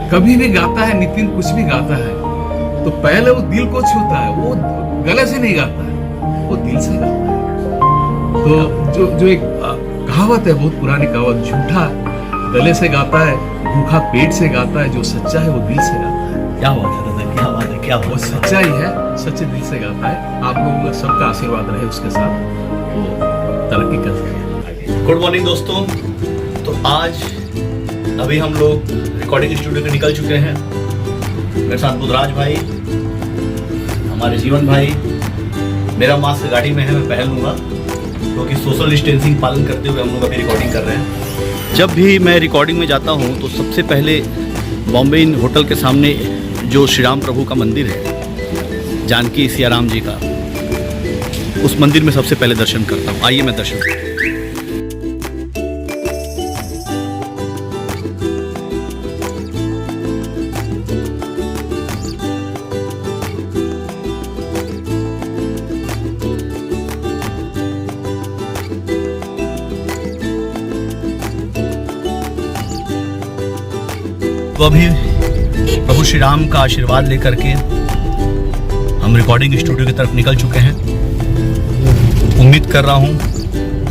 कभी भी गाता है नितिन, कुछ भी गाता है तो पहले वो दिल को छूता है, वो गले से नहीं गाता है, वो दिल से गाता है। तो जो एक कहावत है, बहुत पुरानी कहावत, झूठा गले से गाता है, भूखा पेट से गाता है, जो सच्चा है वो दिल से गाता है। क्या बात है दादा, क्या बात है, क्या वो बात है। सच्चाई है, सच्चे दिल से गाता है। आप लोगों का सबका आशीर्वाद रहे उसके साथ, वो तरक्की कर सके। गुड मॉर्निंग दोस्तों। तो आज अभी हम लोग रिकॉर्डिंग स्टूडियो से निकल चुके हैं। मेरे साथ बुधराज भाई, हमारे जीवन भाई। मेरा मास्क गाड़ी में है, मैं पहन लूँगा क्योंकि सोशल डिस्टेंसिंग पालन करते हुए हम लोग अभी रिकॉर्डिंग कर रहे हैं। जब भी मैं रिकॉर्डिंग में जाता हूँ तो सबसे पहले बॉम्बे इन होटल के सामने जो श्री राम प्रभु का मंदिर है, जानकी सियाराम जी का, उस मंदिर में सबसे पहले दर्शन करता हूँ। आइए मैं दर्शन करता हूँ। तो अभी प्रभु श्री राम का आशीर्वाद लेकर के हम रिकॉर्डिंग स्टूडियो की तरफ निकल चुके हैं। उम्मीद कर रहा हूं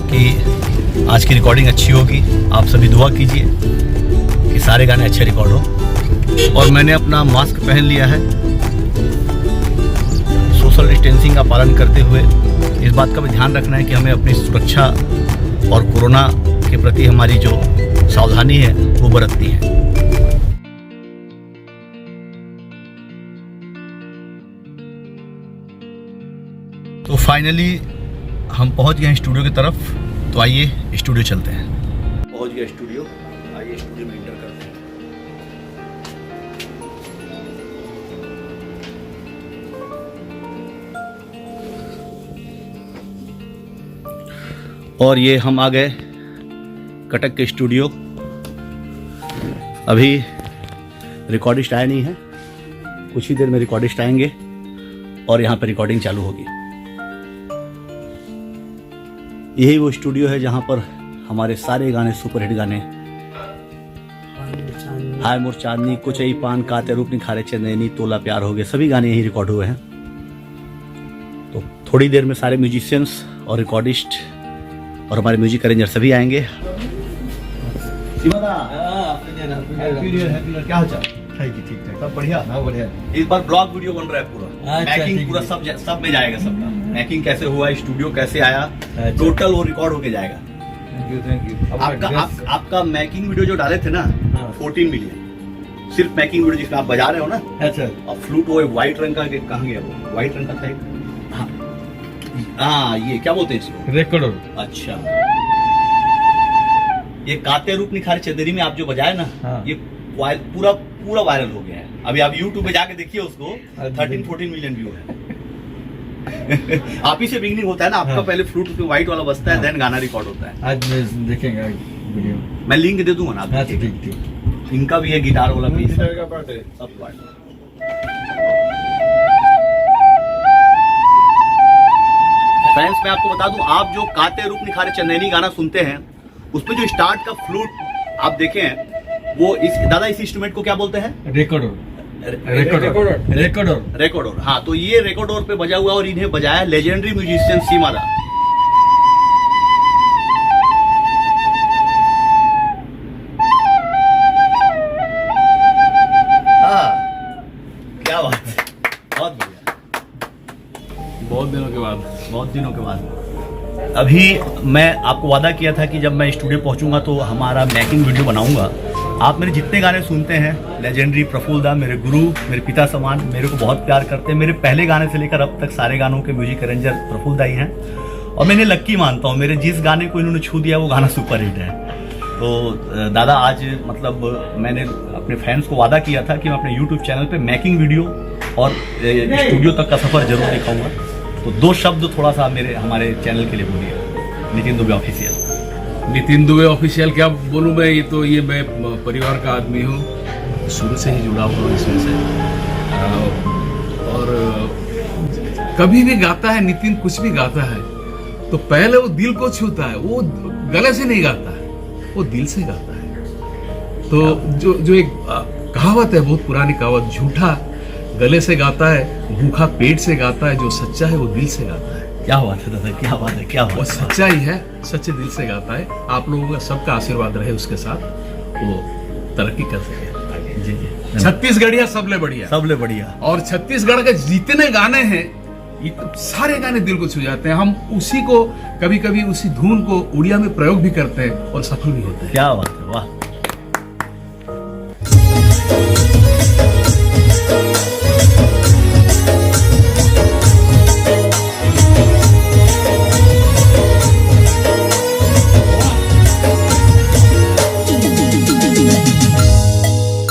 कि आज की रिकॉर्डिंग अच्छी होगी। आप सभी दुआ कीजिए कि सारे गाने अच्छे रिकॉर्ड हो। और मैंने अपना मास्क पहन लिया है। सोशल डिस्टेंसिंग का पालन करते हुए इस बात का भी ध्यान रखना है कि हमें अपनी सुरक्षा और कोरोना के प्रति हमारी जो सावधानी है वो बरतनी है। तो फाइनली हम पहुंच गए हैं स्टूडियो की तरफ। तो आइए स्टूडियो चलते हैं। पहुंच गया स्टूडियो, आइए स्टूडियो में एंटर करते हैं। और ये हम आ गए कटक के स्टूडियो। अभी रिकॉर्डिस्ट आए नहीं है, कुछ ही देर में रिकॉर्डिस्ट आएंगे और यहाँ पर रिकॉर्डिंग चालू होगी। यही वो स्टूडियो है जहाँ पर हमारे सारे गाने, सुपरहिट गाने, हाय मोर चांदनी, कुचई पान, काते रूप निखारे चंदेनी, तोला प्यार हो गए, सभी गाने यही रिकॉर्ड हुए हैं। तो थोड़ी देर में सारे म्यूजिशियंस और रिकॉर्डिस्ट और हमारे म्यूजिक अरेंजर सभी आएंगे। क्या हाल चाल? ठीक ठाक, सब बढ़िया। हाँ बढ़िया। इस बार ब्लॉग वीडियो बन रहा है पूरा, मैकिंग पूरा सब में जाएगा सबका। मैकिंग कैसे हुआ, स्टूडियो कैसे आया, टोटल वो रिकॉर्ड होके जाएगा। Thank you. आपका मैकिंग वीडियो जो डाले थे ना, 14 मिलियन सिर्फ मैकिंग वीडियो जिसमें आप बजा रहे हो ना। अच्छा। और फ्लूट वो व्हाइट रंग का, कहाँ गया वो व्हाइट रंग का था? हाँ, ये क्या बोलते हैं इसको? रिकॉर्डर। अच्छा, ये काते रूप निखारे चंदेरी में आप जो बजाए ना, ये पूरा वायरल हो गया है। अभी आप YouTube पे जाके देखिए उसको, 13-14 मिलियन व्यू है। आप ही से बिगनिंग होता है ना, आपका पहले फ्लूट पे व्हाइट वाला बजता है, देन गाना रिकॉर्ड होता है। आज देखेंगे वीडियो, मैं लिंक दे दूंगा ना। ठीक। इनका भी है गिटार वाला पीस, गिटार का पार्ट है, सब पार्ट। फ्रेंड्स, मैं आपको बता दूं, आप जो काते रूप निखारे चंदेनी गाना सुनते हैं, उसमें जो स्टार्ट का फ्लूट आप देखें, वो दादा इस इंस्ट्रूमेंट को क्या बोलते हैं? रिकॉर्डर। हाँ, तो ये रिकॉर्डर पे बजा हुआ और इन्हें बजाया लेजेंडरी म्यूजिशियन सीमादा। क्या बात है, बहुत बढ़िया। बहुत दिनों के बाद अभी मैं आपको वादा किया था कि जब मैं स्टूडियो पहुंचूंगा तो हमारा मैकिंग वीडियो बनाऊंगा। आप मेरे जितने गाने सुनते हैं, लेजेंडरी प्रफुल्ल दा मेरे गुरु, मेरे पिता समान, मेरे को बहुत प्यार करते हैं। मेरे पहले गाने से लेकर अब तक सारे गानों के म्यूजिक अरेंजर प्रफुल्ल दा ही हैं और मैं इन्हें लक्की मानता हूँ। मेरे जिस गाने को इन्होंने छू दिया वो गाना सुपर हिट है। तो दादा, आज मतलब मैंने अपने फैंस को वादा किया था कि मैं अपने YouTube चैनल पे मैकिंग वीडियो और स्टूडियो तक का सफर जरूर दिखाऊंगा। तो 2 शब्द थोड़ा सा हमारे चैनल के लिए बोलिए। नितिन दुबे ऑफिशियल। नितिन दुबे ऑफिशियल क्या बोलूँ मैं, ये मैं परिवार का आदमी हूँ, शुरू से ही जुड़ा हुआ हूँ इसमें से। और कभी भी गाता है नितिन, कुछ भी गाता है तो पहले वो दिल को छूता है, वो गले से नहीं गाता है, वो दिल से गाता है। तो जो एक कहावत है, बहुत पुरानी कहावत, झूठा गले से गाता है, भूखा पेट से गाता है, जो सच्चा है वो दिल से गाता है। क्या बात है दादा, क्या बात है, क्या वो बात है। सच्चाई है, सच्चे दिल से गाता है। आप लोगों का सबका आशीर्वाद रहे उसके साथ, वो तरक्की कर सके। जी जी, छत्तीसगढ़िया सबले बढ़िया। सबले बढ़िया। और छत्तीसगढ़ के जितने गाने हैं, ये तो सारे गाने दिल को छू जाते हैं। हम उसी को कभी कभी उसी धुन को उड़िया में प्रयोग भी करते हैं और सफल भी होते हैं। क्या बात है, वाह।